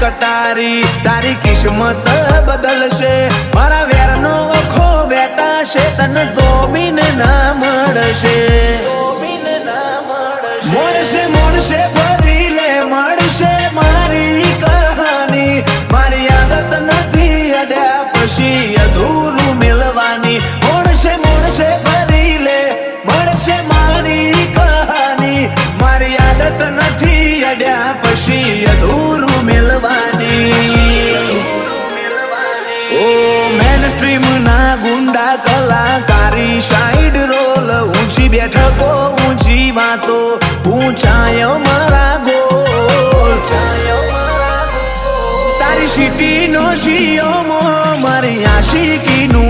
કટારી તારી કિસ્મત બદલશે મારા વેરનો ઓખો બેટા છે તને જોબીન ના મળશે મળશે મળશે ફરી લે મળશે મારી કહાની મારી આદત નથી અડ્યા પછી અધૂરું મિલવાની મળશે મળશે ફરી લે મળશે મારી કહાની મારી આદત નથી અડ્યા પછી અધૂરું મિલવાની ઓ મેન સ્ટ્રીમ ના ગુંડા કલાકારી સાઈડ રોલ ઊંચી બેઠકો ઊંચી વાતો ઊંચાયો મારા ગોલ તારી સિટી નો શિયોમો મારી આશિકી નું